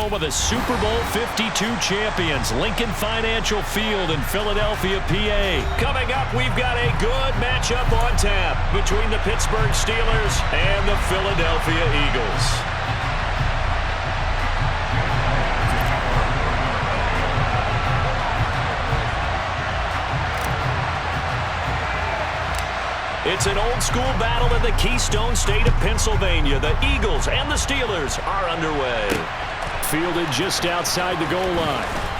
home of the Super Bowl 52 champions, Lincoln Financial Field in Philadelphia, PA. Coming up, we've got a good matchup on tap between the Pittsburgh Steelers and the Philadelphia Eagles. It's an old-school battle in the Keystone State of Pennsylvania. The Eagles and the Steelers are underway. Fielded just outside the goal line.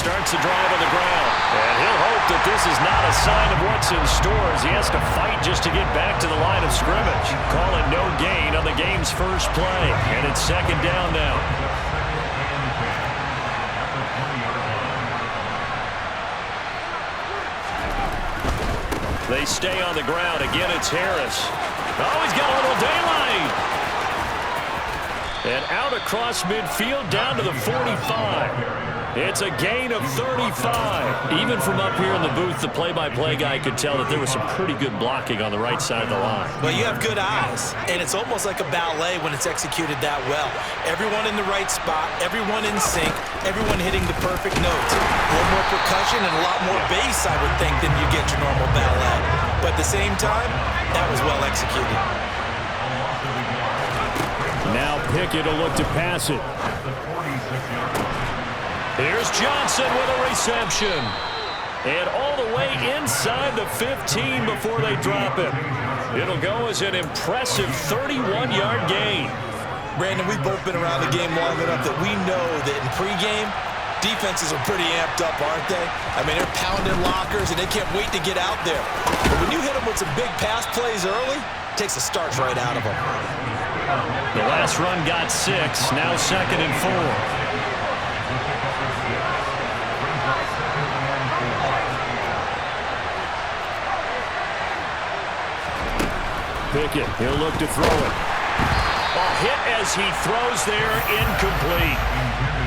Starts the drive on the ground, and he'll hope that this is not a sign of what's in store as he has to fight just to get back to the line of scrimmage. Call it no gain on the game's first play, and it's second down now. They stay on the ground. Again, it's Harris. Oh, he's got a little daylight. And out across midfield down to the 45. It's a gain of 35. Even from up here in the booth, the play-by-play guy could tell that there was some pretty good blocking on the right side of the line. Well, you have good eyes, and it's almost like a ballet when it's executed that well. Everyone in the right spot, everyone in sync, everyone hitting the perfect notes. A little more percussion and a lot more bass, I would think, than you get your normal ballet. But at the same time, that was well executed. Now Pickett will look to pass it. Here's Johnson with a reception. And all the way inside the 15 before they drop it. It'll go as an impressive 31-yard gain. Brandon, we've both been around the game long enough that we know that in pregame, defenses are pretty amped up, aren't they? I mean, they're pounding lockers, and they can't wait to get out there. But when you hit them with some big pass plays early, it takes the starch right out of them. The last run got 6, now 2nd and 4. Pickett, he'll look to throw it. A hit as he throws there, incomplete.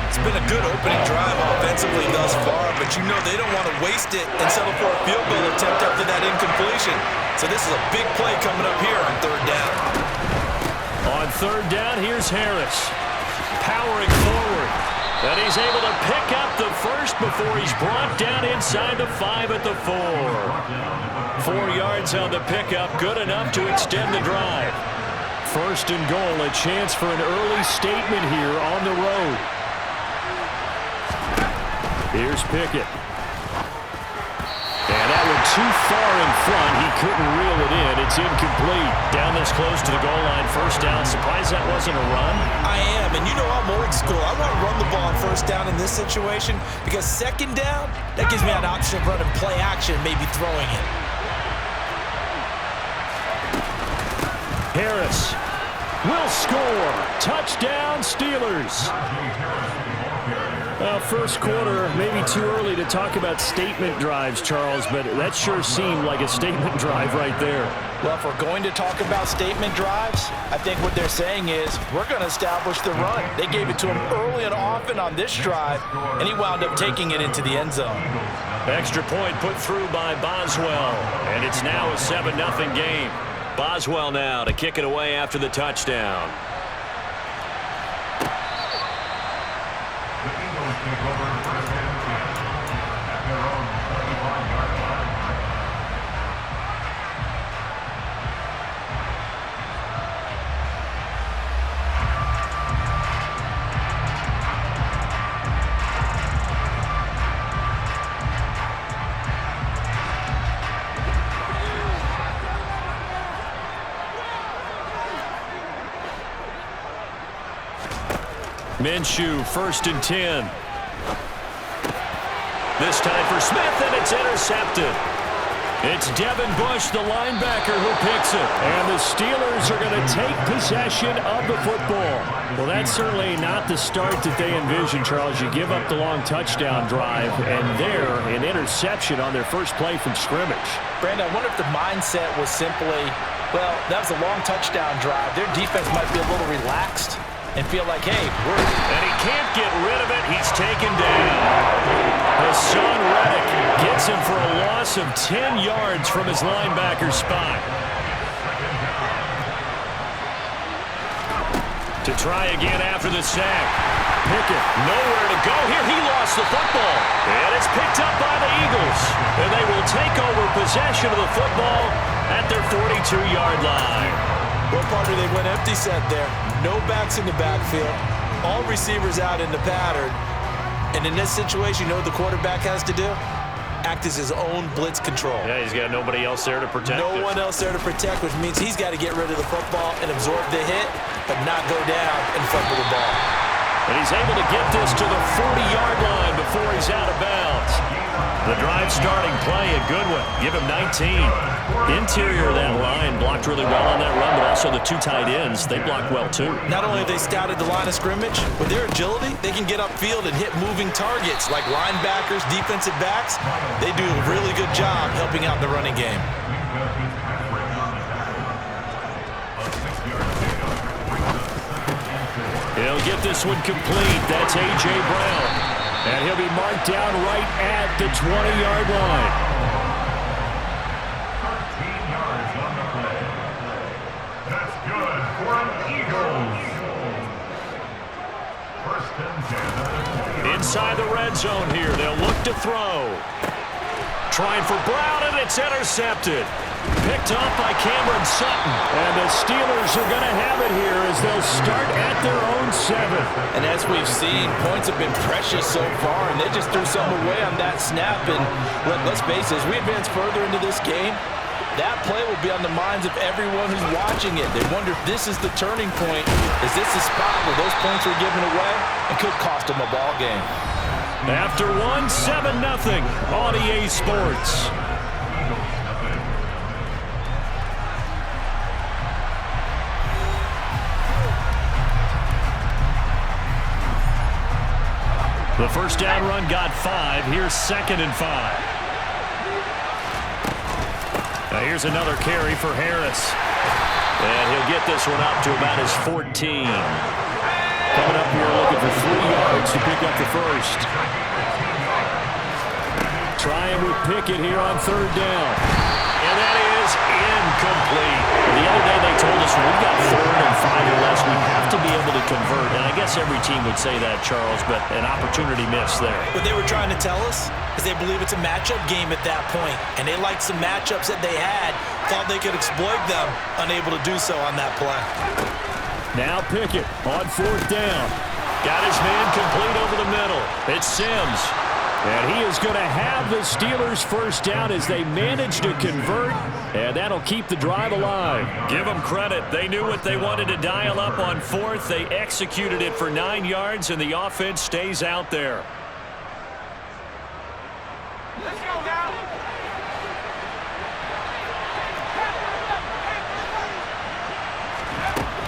It's been a good opening drive offensively thus far, but you know they don't want to waste it and settle for a field goal attempt after that incompletion. So this is a big play coming up here on third down. On third down, here's Harris. Powering forward. And he's able to pick up the first before he's brought down inside the 5 at the 4. 4 yards on the pickup, good enough to extend the drive. First and goal, a chance for an early statement here on the road. Here's Pickett. And that one too far in front. He couldn't reel it in. It's incomplete. Down this close to the goal line. First down. Surprised that wasn't a run? I am. And you know I'm old school. I want to run the ball on first down in this situation because second down, that gives me an option of running play action, maybe throwing it. Harris will score. Touchdown, Steelers. Well, first quarter, maybe too early to talk about statement drives, Charles, but that sure seemed like a statement drive right there. Well, if we're going to talk about statement drives, I think what they're saying is we're going to establish the run. They gave it to him early and often on this drive, and he wound up taking it into the end zone. Extra point put through by Boswell, and it's now a 7-0 game. Boswell now to kick it away after the touchdown. Minshew, 1st and 10. This time for Smith, and it's intercepted. It's Devin Bush, the linebacker, who picks it. And the Steelers are going to take possession of the football. Well, that's certainly not the start that they envisioned, Charles. You give up the long touchdown drive, and there, an interception on their first play from scrimmage. Brandon, I wonder if the mindset was simply, well, that was a long touchdown drive. Their defense might be a little relaxed and feel like, hey, and he can't get rid of it. He's taken down. Hassan Reddick gets him for a loss of 10 yards from his linebacker spot. To try again after the sack. Pickett, nowhere to go here. He lost the football. And it's picked up by the Eagles. And they will take over possession of the football at their 42-yard line. Well, partner, they went empty set there. No backs in the backfield. All receivers out in the pattern. And in this situation, you know what the quarterback has to do? Act as his own blitz control. Yeah, he's got nobody else there to protect No one else there to protect, which means he's got to get rid of the football and absorb the hit, but not go down and fumble the ball. And he's able to get this to the 40-yard line before he's out of bounds. The drive starting play, a good one. Give him 19. Interior of that line blocked really well on that run, but also the two tight ends, they blocked well too. Not only have they scouted the line of scrimmage, with their agility, they can get upfield and hit moving targets like linebackers, defensive backs. They do a really good job helping out in the running game. He'll get this one complete. That's A.J. Brown. And he'll be marked down right at the 20-yard line. 13 yards on the play. That's good for an Eagles. 1st and 10. Inside the red zone here. They'll look to throw. Trying for Brown, and it's intercepted. Picked up by Cameron Sutton. And the Steelers are going to have it here as they'll start at their own 7. And as we've seen, points have been precious so far, and they just threw some away on that snap. And let's face it, as we advance further into this game, that play will be on the minds of everyone who's watching it. They wonder if this is the turning point. Is this the spot where those points were given away and could cost them a ball game? After 7-0 on EA Sports. The first down run got 5. Here's 2nd and 5. Now here's another carry for Harris. And he'll get this one up to about his 14. Coming up here looking for 3 yards to pick up the first. Trying with Pickett here on 3rd down. And that is incomplete. The other day they told us when we've got 3rd and 5 or less, we have to be able to convert. And I guess every team would say that, Charles, but an opportunity missed there. What they were trying to tell us is they believe it's a matchup game at that point. And they liked some matchups that they had, thought they could exploit them, unable to do so on that play. Now Pickett on 4th down. Got his man complete over the middle. It's Sims. And he is going to have the Steelers first down as they manage to convert, and that'll keep the drive alive. Give them credit. They knew what they wanted to dial up on 4th. They executed it for 9 yards, and the offense stays out there. Let's go now.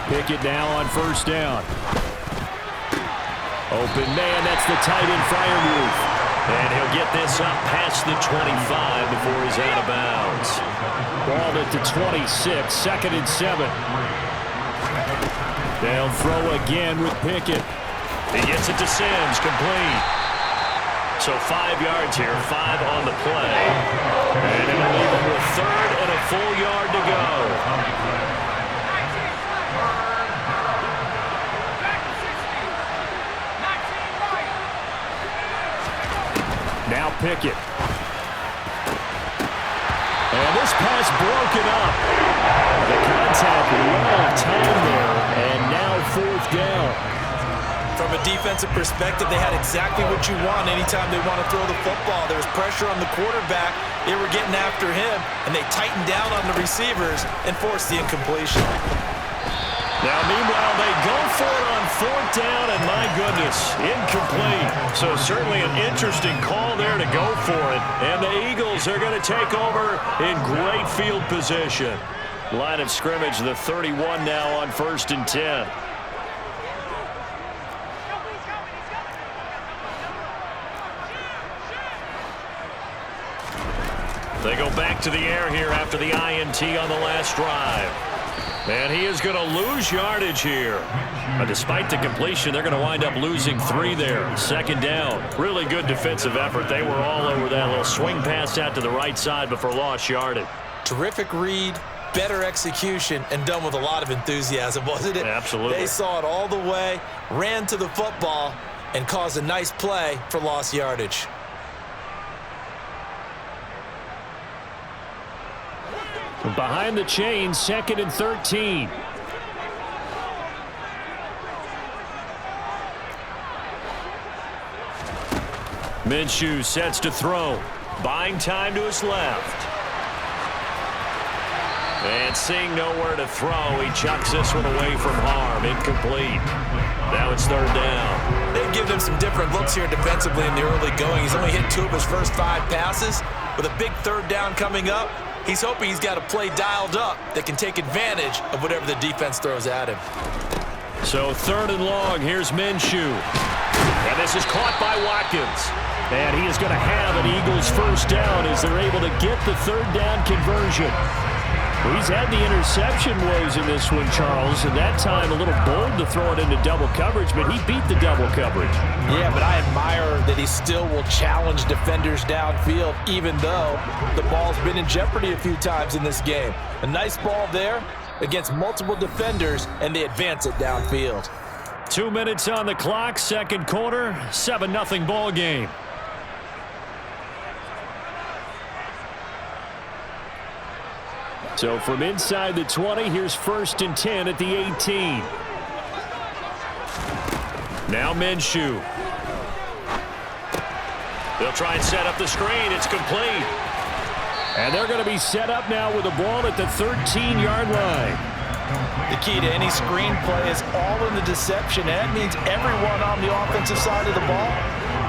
Pickett now on 1st down. Open man, that's the tight end Freiermuth. And he'll get this up past the 25 before he's out of bounds. Ball at the 26, 2nd and 7. They'll throw again with Pickett. He gets it to Sims, complete. So 5 yards here, 5 on the play. And it'll leave him with 3rd and a full yard to go. Now Pickett. And this pass broken up. The contact, well timed there, and now 4th down. From a defensive perspective, they had exactly what you want anytime they want to throw the football. There was pressure on the quarterback. They were getting after him, and they tightened down on the receivers and forced the incompletion. Now, meanwhile, they go for it on 4th down, and my goodness, incomplete. So certainly an interesting call there to go for it. And the Eagles are going to take over in great field position. Line of scrimmage, the 31 now on 1st and 10. They go back to the air here after the INT on the last drive. And he is going to lose yardage here. Despite the completion, they're going to wind up losing 3 there. 2nd down. Really good defensive effort. They were all over that little swing pass out to the right side before lost yardage. Terrific read, better execution, and done with a lot of enthusiasm, wasn't it? Absolutely. They saw it all the way, ran to the football, and caused a nice play for lost yardage. Behind the chain, 2nd and 13. Minshew sets to throw. Buying time to his left. And seeing nowhere to throw, he chucks this one away from harm. Incomplete. Now it's 3rd down. They've given him some different looks here defensively in the early going. He's only hit 2 of his first 5 passes. With a big 3rd down coming up, he's hoping he's got a play dialed up that can take advantage of whatever the defense throws at him. So 3rd and long, here's Minshew. And this is caught by Watkins. And he is going to have an Eagles 1st down as they're able to get the 3rd down conversion. He's had the interception woes in this one, Charles, and that time a little bold to throw it into double coverage, but he beat the double coverage. Yeah, but I admire that he still will challenge defenders downfield, even though the ball's been in jeopardy a few times in this game. A nice ball there against multiple defenders, and they advance it downfield. 2 minutes on the clock, 2nd quarter, 7-0 ball game. So from inside the 20, here's 1st and 10 at the 18. Now Minshew. They'll try and set up the screen. It's complete. And they're going to be set up now with the ball at the 13-yard line. The key to any screen play is all in the deception. That means everyone on the offensive side of the ball.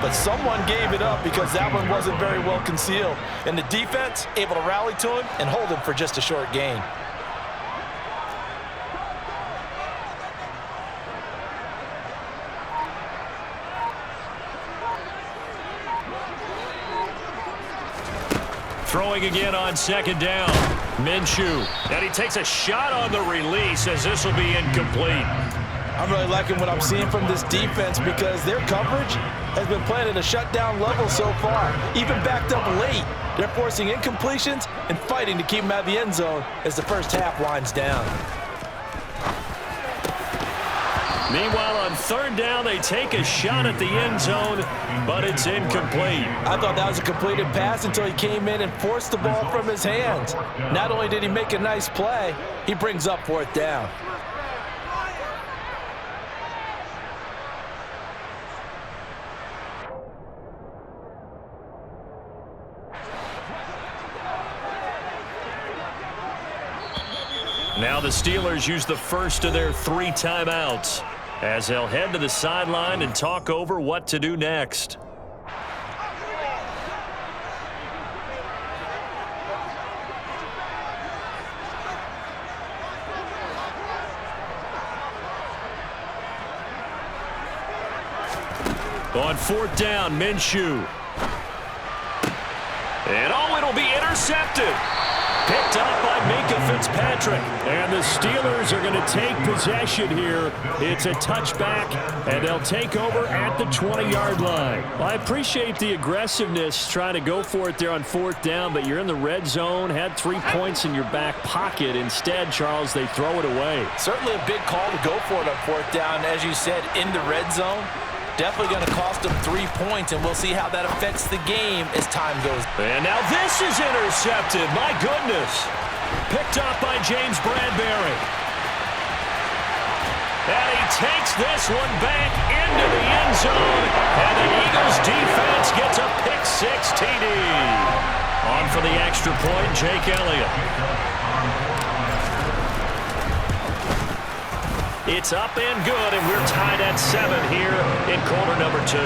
But someone gave it up because that one wasn't very well concealed. And the defense able to rally to him and hold him for just a short gain. Throwing again on 2nd down. Minshew. And he takes a shot on the release as this will be incomplete. I'm really liking what I'm seeing from this defense because their coverage has been playing at a shutdown level so far. Even backed up late, they're forcing incompletions and fighting to keep them out of the end zone as the first half winds down. Meanwhile, on 3rd down, they take a shot at the end zone, but it's incomplete. I thought that was a completed pass until he came in and forced the ball from his hands. Not only did he make a nice play, he brings up 4th down. Now the Steelers use the first of their 3 timeouts as they'll head to the sideline and talk over what to do next. On 4th down, Minshew. And it'll be intercepted. Picked up by Minka Fitzpatrick. And the Steelers are going to take possession here. It's a touchback, and they'll take over at the 20-yard line. Well, I appreciate the aggressiveness trying to go for it there on 4th down, but you're in the red zone, had 3 points in your back pocket. Instead, Charles, they throw it away. Certainly a big call to go for it on 4th down. As you said, in the red zone. Definitely going to cost them 3 points, and we'll see how that affects the game as time goes. And now this is intercepted. My goodness. Picked up by James Bradbury. And he takes this one back into the end zone. And the Eagles defense gets a pick-6 TD. On for the extra point, Jake Elliott. It's up and good, and we're tied at 7 here in quarter number 2.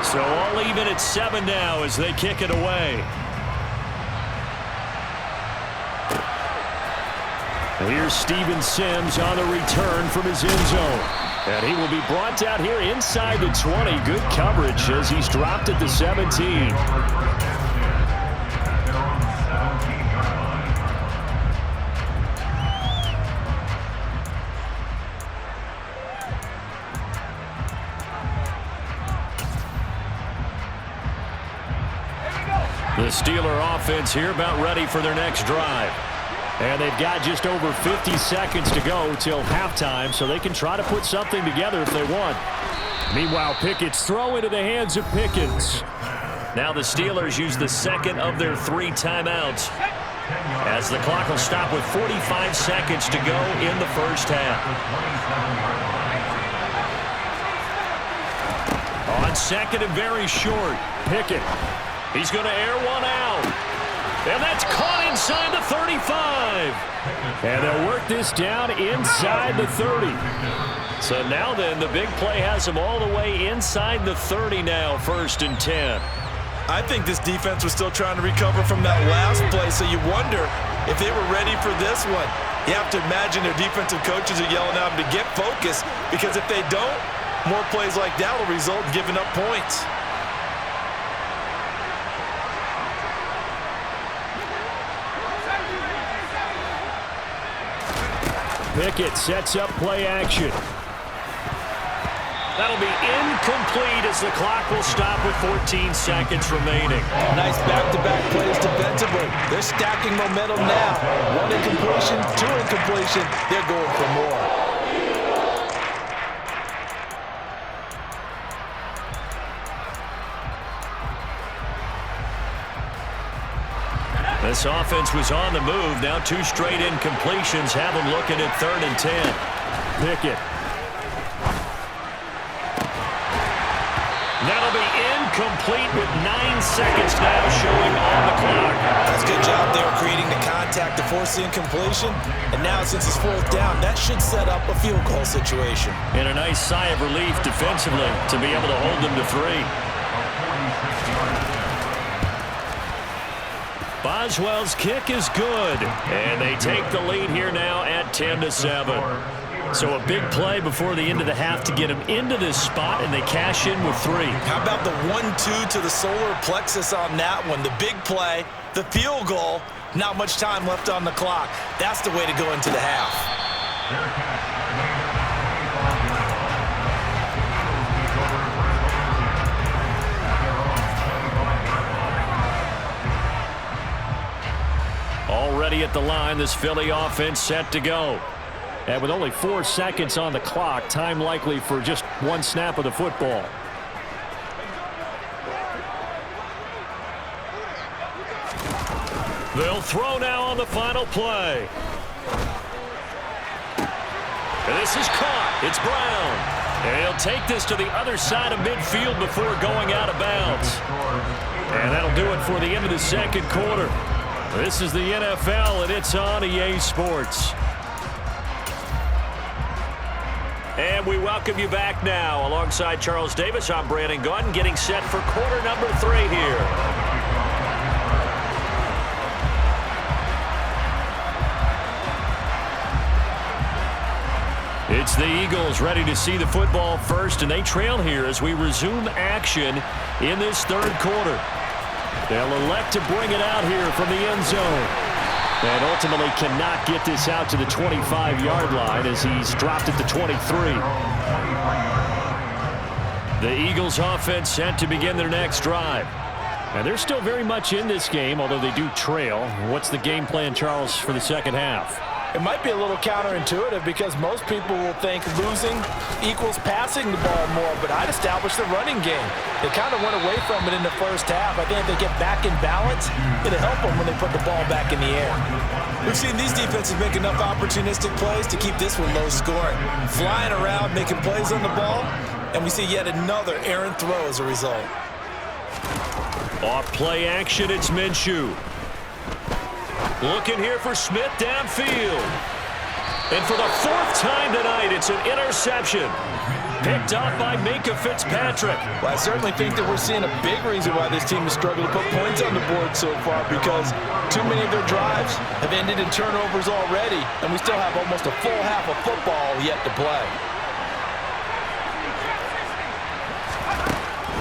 So all even at 7 now as they kick it away. And here's Steven Sims on the return from his end zone. And he will be brought down here inside the 20. Good coverage as he's dropped at the 17. The Steeler offense here about ready for their next drive. And they've got just over 50 seconds to go till halftime, so they can try to put something together if they want. Meanwhile, Pickett's throw into the hands of Pickens. Now the Steelers use the second of their 3 timeouts, as the clock will stop with 45 seconds to go in the first half. On second and very short, Pickett. He's going to air one out. And that's caught inside the 35. And they'll work this down inside the 30. So now then, the big play has them all the way inside the 30 now, 1st and 10. I think this defense was still trying to recover from that last play, so you wonder if they were ready for this one. You have to imagine their defensive coaches are yelling at them to get focused, because if they don't, more plays like that will result in giving up points. Pickett sets up play action. That'll be incomplete as the clock will stop with 14 seconds remaining. Nice back-to-back plays defensively. They're stacking momentum now. 1 incompletion, 2 incompletion. They're going for more. This offense was on the move. Now 2 straight incompletions have them looking at 3rd and 10. Pickett. That'll be incomplete with 9 seconds now showing on the clock. That's a good job there creating the contact to force the incompletion. And now since it's 4th down, that should set up a field goal situation. And a nice sigh of relief defensively to be able to hold them to 3. Boswell's kick is good, and they take the lead here now at 10-7. So a big play before the end of the half to get them into this spot, and they cash in with 3. How about the 1-2 to the solar plexus on that one? The big play, the field goal, not much time left on the clock. That's the way to go into the half. Already at the line, this Philly offense set to go. And with only 4 seconds on the clock, time likely for just 1 snap of the football. They'll throw now on the final play. And this is caught. It's Brown. And he'll take this to the other side of midfield before going out of bounds. And that'll do it for the end of the second quarter. This is the NFL, and it's on EA Sports. And we welcome you back now. Alongside Charles Davis, I'm Brandon Gunn, getting set for quarter number 3 here. It's the Eagles ready to see the football first, and they trail here as we resume action in this 3rd quarter. They'll elect to bring it out here from the end zone. And ultimately cannot get this out to the 25-yard line as he's dropped at the 23. The Eagles offense set to begin their next drive. And they're still very much in this game, although they do trail. What's the game plan, Charles, for the second half? It might be a little counterintuitive because most people will think losing equals passing the ball more, but I'd establish the running game. They kind of went away from it in the first half. I think if they get back in balance, it'll help them when they put the ball back in the air. We've seen these defenses make enough opportunistic plays to keep this one low scoring. Flying around, making plays on the ball, and we see yet another errant throw as a result. Off play action, it's Minshew. Looking here for Smith downfield. And for the fourth time tonight, it's an interception. Picked off by Minka Fitzpatrick. Well, I certainly think that we're seeing a big reason why this team has struggled to put points on the board so far, because too many of their drives have ended in turnovers already, and we still have almost a full half of football yet to play.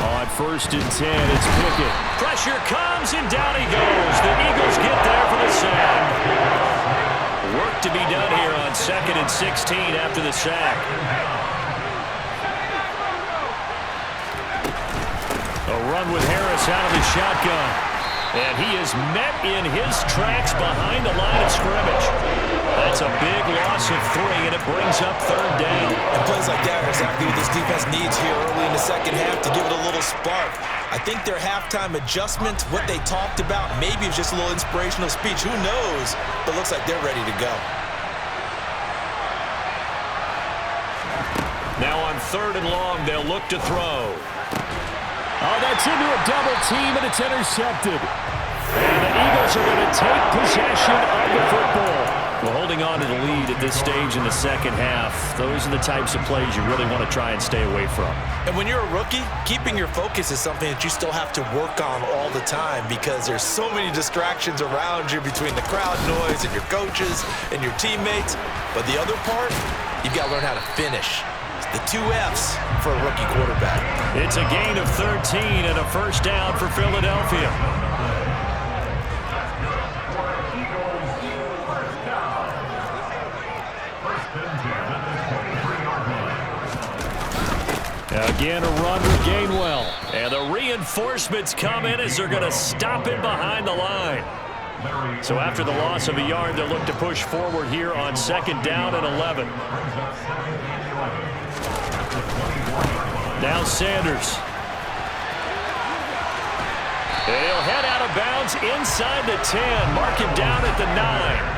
On 1st and 10, it's Pickett. Pressure comes, and down he goes. The Eagles get there for the sack. Work to be done here on 2nd and 16 after the sack. A run with Harris out of the shotgun. And he is met in his tracks behind the line of scrimmage. That's a big loss of 3, and it brings up 3rd down. And plays like that are exactly what this defense needs here early in the second half to give it a little spark. I think their halftime adjustment, what they talked about, maybe it's just a little inspirational speech. Who knows? But it looks like they're ready to go. Now on 3rd and long, they'll look to throw. Oh, that's into a double team, and it's intercepted. And the Eagles are going to take possession of the football. Well, holding on to the lead at this stage in the second half, those are the types of plays you really want to try and stay away from. And when you're a rookie, keeping your focus is something that you still have to work on all the time, because there's so many distractions around you between the crowd noise and your coaches and your teammates. But the other part, you've got to learn how to finish. The 2 F's for a rookie quarterback. It's a gain of 13 and a 1st down for Philadelphia. Again, a run with Gainwell. And the reinforcements come in as they're going to stop him behind the line. So after the loss of a yard, they'll look to push forward here on 2nd down and 11. Now Sanders. He'll head out of bounds inside the 10. Mark him down at the 9.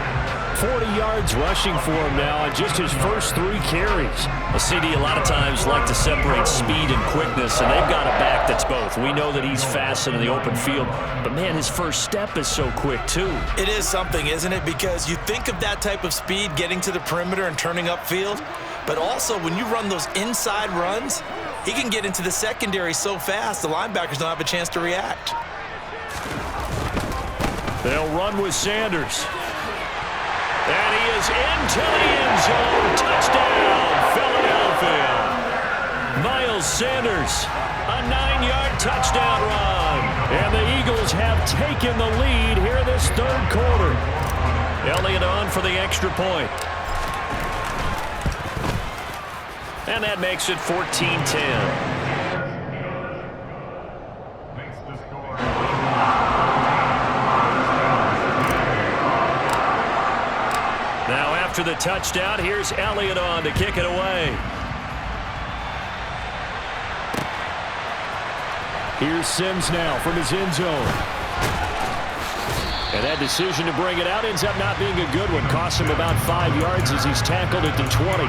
40 yards rushing for him now on just his first 3 carries. A CD a lot of times like to separate speed and quickness, and they've got a back that's both. We know that he's fast in the open field, but man, his first step is so quick too. It is something, isn't it? Because you think of that type of speed getting to the perimeter and turning upfield, but also when you run those inside runs, he can get into the secondary so fast the linebackers don't have a chance to react. They'll run with Sanders. And he is into the end zone. Touchdown, Philadelphia. Miles Sanders, a 9-yard touchdown run. And the Eagles have taken the lead here this 3rd quarter. Elliott on for the extra point. And that makes it 14-10. Now after the touchdown, here's Elliott on to kick it away. Here's Sims now from his end zone. And that decision to bring it out ends up not being a good one. Costs him about 5 yards as he's tackled at the 20.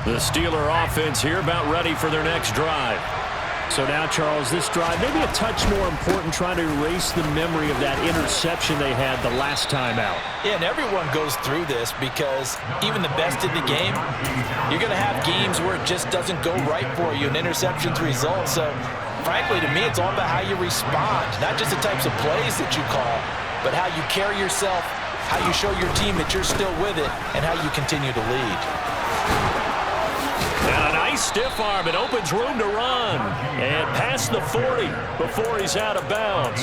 The Steeler offense here about ready for their next drive. So now, Charles, this drive maybe a touch more important, trying to erase the memory of that interception they had the last time out. Yeah, and everyone goes through this because even the best in the game, you're going to have games where it just doesn't go right for you and interceptions result. So, frankly, to me, it's all about how you respond, not just the types of plays that you call, but how you carry yourself, how you show your team that you're still with it, and how you continue to lead. And a nice stiff arm. It opens room to run. And past the 40 before he's out of bounds.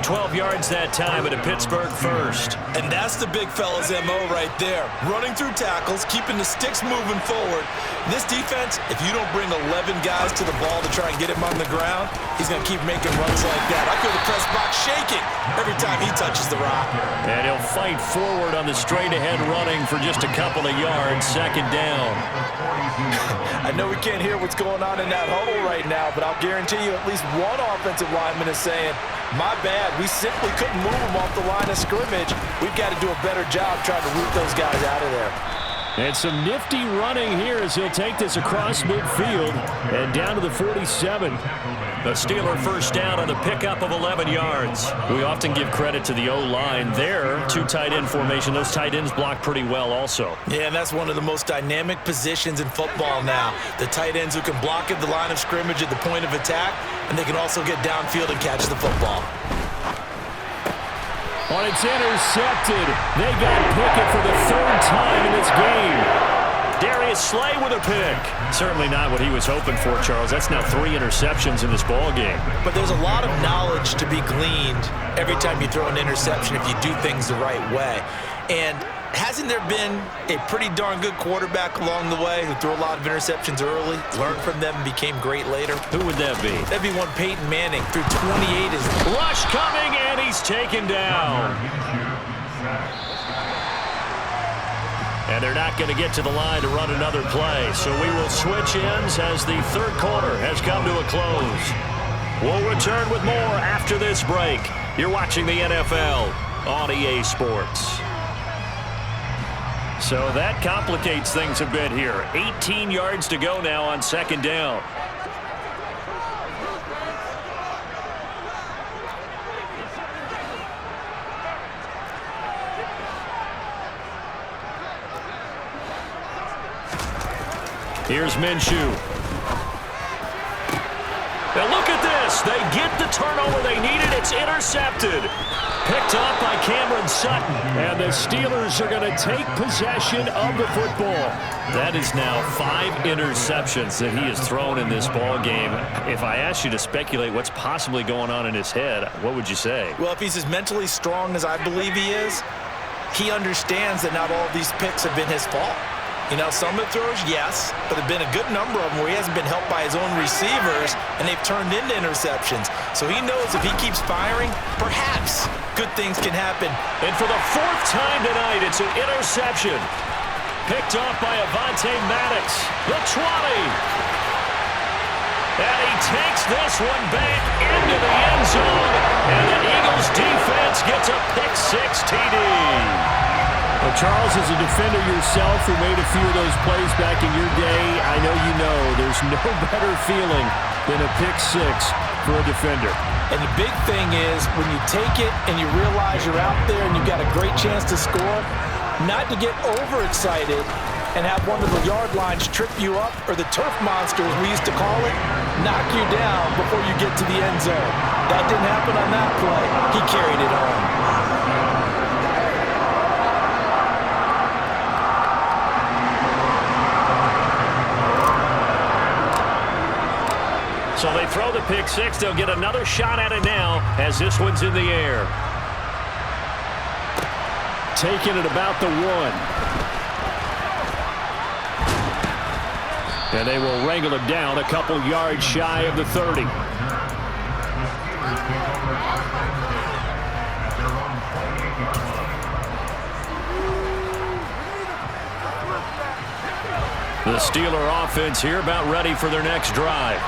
12 yards that time at a Pittsburgh first. And that's the big fella's MO right there. Running through tackles, keeping the sticks moving forward. This defense, if you don't bring 11 guys to the ball to try and get him on the ground, he's going to keep making runs like that. I feel the press box shaking every time he touches the rock. And he'll fight forward on the straight-ahead running for just a couple of yards. 2nd down. I know we can't hear what's going on in that huddle right now, but I'll guarantee you at least one offensive lineman is saying, my bad, we simply couldn't move them off the line of scrimmage. We've got to do a better job trying to root those guys out of there. And some nifty running here as he'll take this across midfield and down to the 47. A Steeler first down on the pickup of 11 yards. We often give credit to the O-line there. Two tight end formation. Those tight ends block pretty well also. Yeah, and that's one of the most dynamic positions in football now. The tight ends who can block at the line of scrimmage at the point of attack, and they can also get downfield and catch the football. When it's intercepted, they got Pickett for the third time in this game. Darius Slay with a pick. Certainly not what he was hoping for, Charles. That's now 3 interceptions in this ball game. But there's a lot of knowledge to be gleaned every time you throw an interception if you do things the right way. And hasn't there been a pretty darn good quarterback along the way who threw a lot of interceptions early, learned from them, and became great later? Who would that be? That'd be one Peyton Manning. Threw 28 as rush coming, and he's taken down. And they're not going to get to the line to run another play. So we will switch ends as the third quarter has come to a close. We'll return with more after this break. You're watching the NFL on EA Sports. So that complicates things a bit here. 18 yards to go now on second down. Here's Minshew. Now look at this. They get the turnover they needed. It's intercepted. Picked up by Cameron Sutton. And the Steelers are going to take possession of the football. That is now 5 interceptions that he has thrown in this ball game. If I asked you to speculate what's possibly going on in his head, what would you say? Well, if he's as mentally strong as I believe he is, he understands that not all of these picks have been his fault. You know, some of the throws, yes, but there have been a good number of them where he hasn't been helped by his own receivers, and they've turned into interceptions. So he knows if he keeps firing, perhaps good things can happen. And for the 4th time tonight, it's an interception. Picked off by Avonte Maddox. The 20. And he takes this one back into the end zone, and the Eagles defense gets a pick-6 TD. Well, Charles, as a defender yourself who made a few of those plays back in your day, I know you know there's no better feeling than a pick-6 for a defender. And the big thing is when you take it and you realize you're out there and you've got a great chance to score, not to get overexcited and have one of the yard lines trip you up, or the turf monster, as we used to call it, knock you down before you get to the end zone. That didn't happen on that play. He carried it on. So they throw the pick-6. They'll get another shot at it now as this one's in the air. Taking it about the 1. And they will wrangle him down a couple yards shy of the 30. The Steeler offense here about ready for their next drive.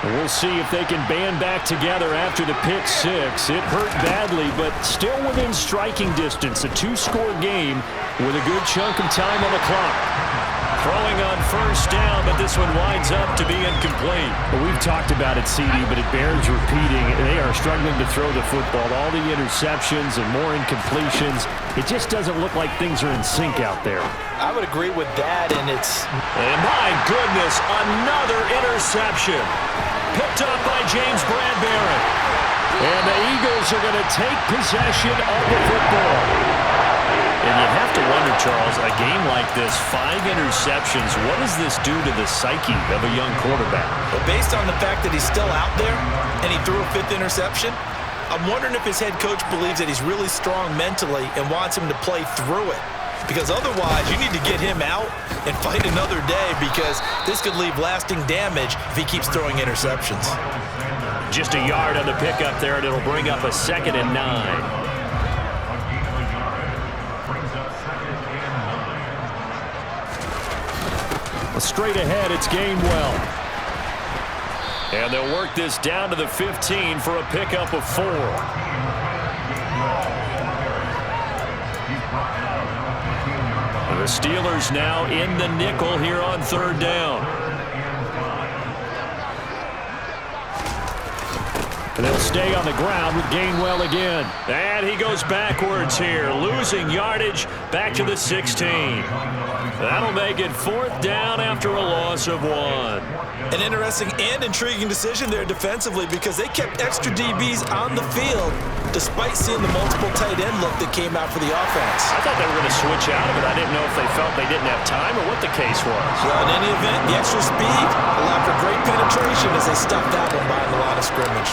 We'll see if they can band back together after the pick-6. It hurt badly, but still within striking distance. A 2-score game with a good chunk of time on the clock. Throwing on first down, but this one winds up to be incomplete. Well, we've talked about it, CD, but it bears repeating. They are struggling to throw the football. All the interceptions and more incompletions. It just doesn't look like things are in sync out there. I would agree with that, and it's... And my goodness, another interception. Picked up by James Bradbury. And the Eagles are going to take possession of the football. And you have to wonder, Charles, a game like this, 5 interceptions, what does this do to the psyche of a young quarterback? Well, based on the fact that he's still out there and he threw a 5th interception, I'm wondering if his head coach believes that he's really strong mentally and wants him to play through it. Because otherwise, you need to get him out and fight another day, because this could leave lasting damage if he keeps throwing interceptions. Just a yard on the pickup there, and it'll bring up a 2nd and 9. Straight ahead, it's Gainwell. And they'll work this down to the 15 for a pickup of 4. The Steelers now in the nickel here on 3rd down. And they'll stay on the ground with Gainwell again. And he goes backwards here, losing yardage back to the 16. That'll make it 4th down after a loss of 1. An interesting and intriguing decision there defensively because they kept extra DBs on the field despite seeing the multiple tight end look that came out for the offense. I thought they were going to switch out of it. I didn't know if they felt they didn't have time or what the case was. Well, in any event, the extra speed allowed for great penetration as they stuffed that one behind the line of scrimmage.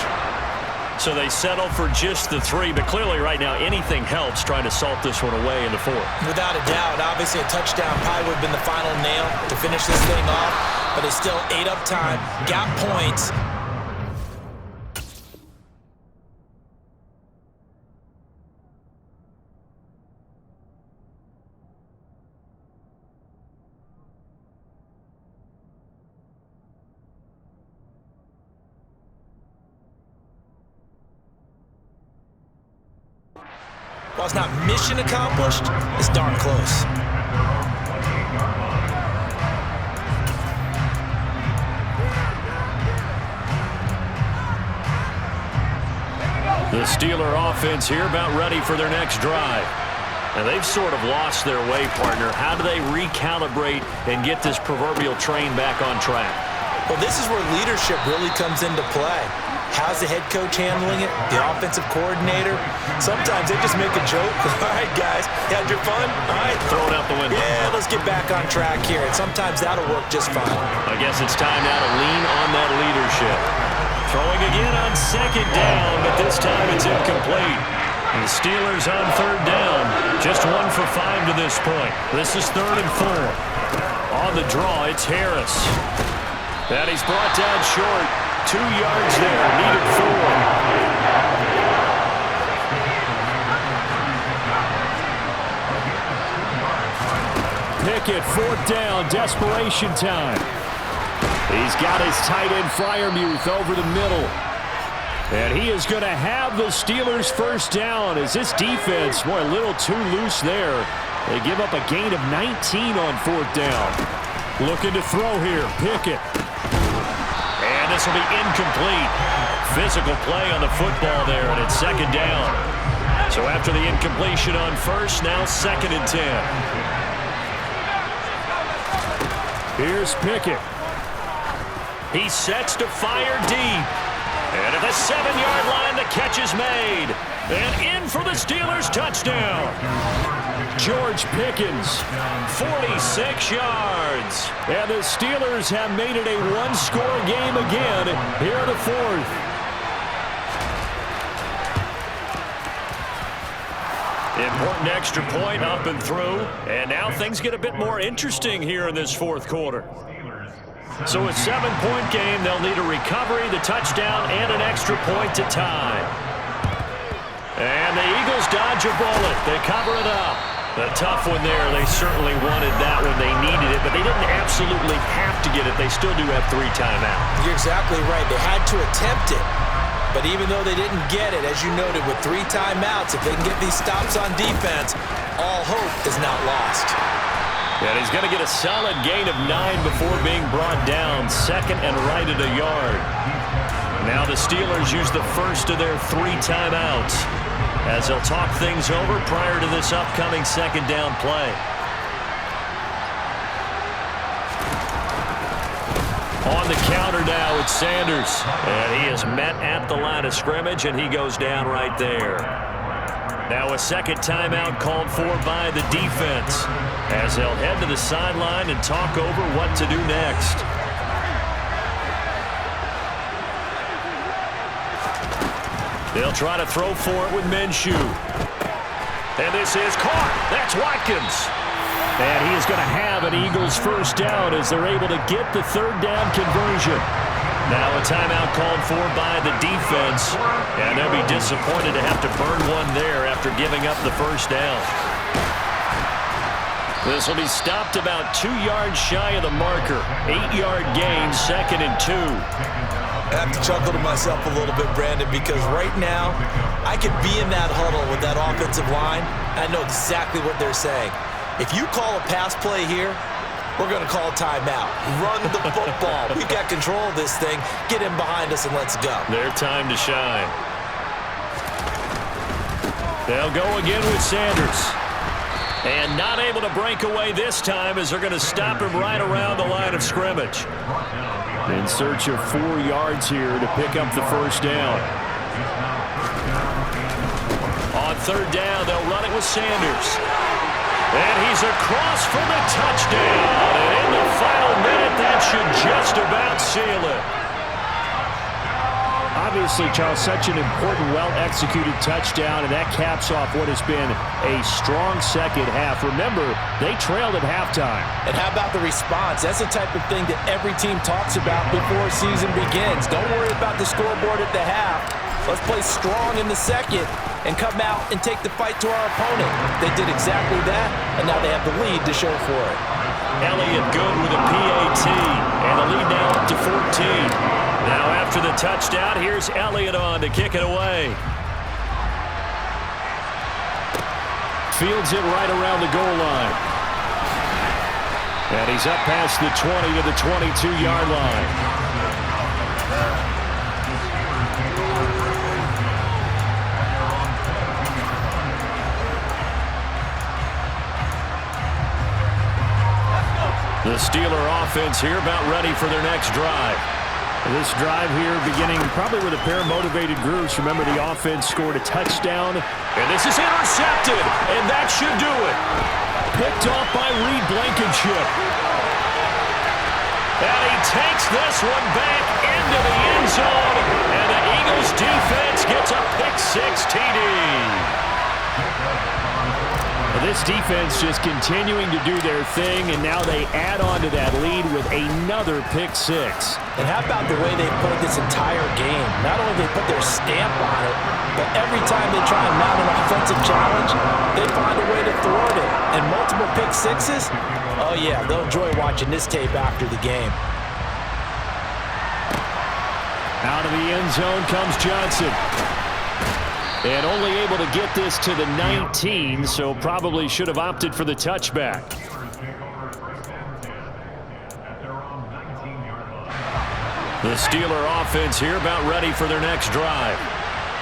So they settle for just the 3, but clearly right now anything helps trying to salt this one away in the 4th. Without a doubt, obviously a touchdown probably would have been the final nail to finish this thing off, but they still ate up time, got points. While it's not mission accomplished, it's darn close. The Steeler offense here about ready for their next drive. And they've sort of lost their way, partner. How do they recalibrate and get this proverbial train back on track? Well, this is where leadership really comes into play. How's the head coach handling it? The offensive coordinator? Sometimes they just make a joke. All right, guys, you had your fun? All right. Throw it out the window. Yeah, let's get back on track here. And sometimes that'll work just fine. I guess it's time now to lean on that leadership. Throwing again on 2nd down, but this time it's incomplete. And the Steelers on 3rd down. Just 1 for 5 to this point. This is 3rd and 4. On the draw, it's Harris. And he's brought down short. 2 yards there, needed 4. Pickett, 4th down, desperation time. He's got his tight end Freiermuth over the middle. And he is going to have the Steelers' 1st down as this defense, boy, a little too loose there. They give up a gain of 19 on 4th down. Looking to throw here, Pickett. And this will be incomplete. Physical play on the football there, and it's 2nd down. So after the incompletion on 1st, now 2nd and 10. Here's Pickett. He sets to fire deep. And at the 7-yard line, the catch is made. And in for the Steelers' touchdown. George Pickens, 46 yards. And the Steelers have made it a 1-score game again here in the 4th. Important extra point up and through. And now things get a bit more interesting here in this 4th quarter. So a 7-point game, they'll need a recovery, the touchdown, and an extra point to tie. And the Eagles dodge a bullet. They cover it up. A tough one there. They certainly wanted that when they needed it, but they didn't absolutely have to get it. They still do have 3 timeouts. You're exactly right. They had to attempt it. But even though they didn't get it, as you noted, with 3 timeouts, if they can get these stops on defense, all hope is not lost. And he's going to get a solid gain of 9 before being brought down. 2nd and right at a yard. Now the Steelers use the first of their 3 timeouts as they'll talk things over prior to this upcoming 2nd down play. On the counter now, it's Sanders. And he is met at the line of scrimmage, and he goes down right there. Now a 2nd timeout called for by the defense as they'll head to the sideline and talk over what to do next. They'll try to throw for it with Minshew. And this is caught. That's Watkins. And he is going to have an Eagles 1st down as they're able to get the 3rd down conversion. Now a timeout called for by the defense. And they'll be disappointed to have to burn one there after giving up the 1st down. This will be stopped about 2 yards shy of the marker. 8-yard gain, 2nd and 2. I have to chuckle to myself a little bit, Brandon, because right now I could be in that huddle with that offensive line, and I know exactly what they're saying. If you call a pass play here, we're going to call a timeout. Run the football. We've got control of this thing. Get in behind us and let's go. Their time to shine. They'll go again with Sanders. And not able to break away this time as they're going to stop him right around the line of scrimmage. In search of 4 yards here to pick up the first down. On 3rd down, they'll run it with Sanders. And he's across for the touchdown. And in the final minute, that should just about seal it. Obviously, Charles, such an important, well-executed touchdown, and that caps off what has been a strong second half. Remember, they trailed at halftime. And how about the response? That's the type of thing that every team talks about before a season begins. Don't worry about the scoreboard at the half. Let's play strong in the second and come out and take the fight to our opponent. They did exactly that, and now they have the lead to show for it. Elliott good with a PAT, and the lead now up to 14. Now after the touchdown, here's Elliott on to kick it away. Fields it right around the goal line. And he's up past the 20 to the 22-yard line. The Steeler offense here about ready for their next drive. This drive here beginning probably with a pair of motivated groups. Remember, the offense scored a touchdown. And this is intercepted, and that should do it. Picked off by Reed Blankenship. And he takes this one back into the end zone, and the Eagles defense gets a pick-6 TD. This defense just continuing to do their thing, and now they add on to that lead with another pick-6. And how about the way they played this entire game? Not only they put their stamp on it, but every time they try and mount an offensive challenge, they find a way to thwart it. And multiple pick-6s? Oh, yeah, they'll enjoy watching this tape after the game. Out of the end zone comes Johnson. And only able to get this to the 19, so probably should have opted for the touchback. The Steeler offense here about ready for their next drive.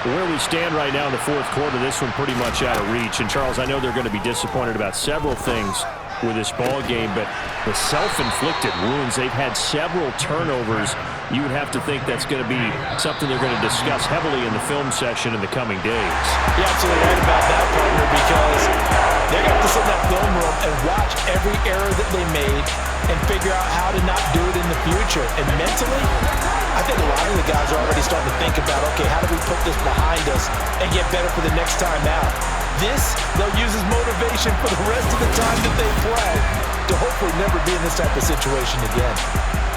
Where we stand right now in the fourth quarter, this one pretty much out of reach. And, Charles, I know they're going to be disappointed about several things with this ball game, but the self-inflicted wounds, they've had several turnovers. You would have to think that's going to be something they're going to discuss heavily in the film session in the coming days. You're absolutely right about that, partner, because they're going to have to sit in that film room and watch every error that they made and figure out how to not do it in the future. And mentally, I think a lot of the guys are already starting to think about, okay, how do we put this behind us and get better for the next time out? This, they'll use as motivation for the rest of the time that they play to hopefully never be in this type of situation again.